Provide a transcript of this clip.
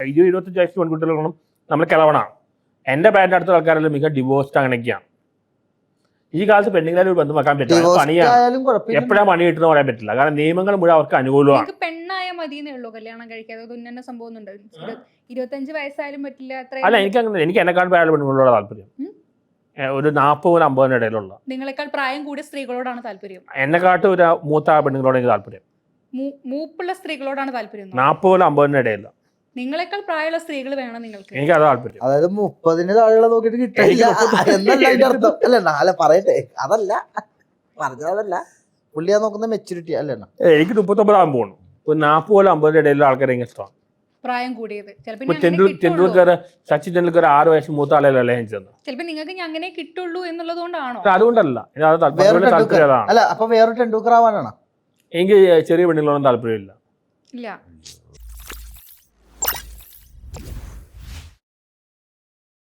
20-25 വയസ്സ് പെൺകുട്ടികളും നമ്മൾ കിളവണാണ്. എൻ്റെ പ്രായത്തിൻ്റെ അടുത്ത ആൾക്കാരെല്ലാം മിക ഡിവോഴ്സ്ഡ് അങ്ങനെയൊക്കെയാണ്. ഈ കാലത്ത് പെണ്ണുങ്ങളെ ഒരു ബന്ധം വെക്കാൻ പറ്റില്ല, പണിയാണ്. എപ്പോഴാണ് പണി കിട്ടുന്ന പറയാൻ പറ്റില്ല. കാരണം നിയമങ്ങൾ മുഴുവൻ അവർക്ക് അനുകൂലമാണ്. പെണ്ണായ മതിയെന്നേ ഉള്ളൂ കല്യാണം കഴിക്കാതെ തുന്നന്നെ സംഭവം 25 വയസ്സായാലും പറ്റില്ല. അല്ല, എനിക്ക് എന്നെക്കാൾ പ്രായമുള്ള പെണ്ണുങ്ങളോട് താല്പര്യം. ഒരു 40-50 ഇടയിലുള്ള നിങ്ങളെക്കാൾ പ്രായം കൂടിയ സ്ത്രീകളോടാണ് താല്പര്യം. എന്നെക്കാട്ട് ഒരു മൂത്ത പെണ്ണുങ്ങളോട് എനിക്ക് താല്പര്യം. മൂപ്പുള്ള സ്ത്രീകളോടാണ് താല്പര്യം. 40-50 ഇടയില്ല. നിങ്ങളെക്കാൾ പ്രായമുള്ള സ്ത്രീകൾ വേണം നിങ്ങൾക്ക്. എനിക്ക് അത് താല്പര്യം. അതായത് 30 താഴെയുള്ള നോക്കിട്ട് കിട്ടില്ല എന്നല്ല അർത്ഥം. അല്ല പറയട്ടെ, അതല്ല പറഞ്ഞതല്ല, പുള്ളിയാ നോക്കുന്ന മെച്ചൂരിറ്റി അല്ല. എനിക്ക് 39 ആകുമ്പോൾ പോകണം. ഒരു 40-50 ഇടയിലുള്ള ആൾക്കാരെ എനിക്ക് ഇഷ്ടമാണ്. പ്രായം കൂടിയത് ടെണ്ടുൽക്കർ, സച്ചിൻ ടെണ്ടുൽക്കർ 6 വയസ്സ് മൂത്ത ആളല്ലേ ചെന്ന്. ചിലപ്പോ നിങ്ങൾക്ക് അങ്ങനെ കിട്ടുള്ളൂ എന്നുള്ളതുകൊണ്ടാണോ? അതുകൊണ്ടല്ല, അല്ല. അപ്പൊ വേറെ ടെണ്ടുൽക്കർ ആവാനാണ് എനിക്ക് ചെറിയ പെണ്ണുങ്ങളൊന്നും താല്പര്യമില്ല. ഇല്ല.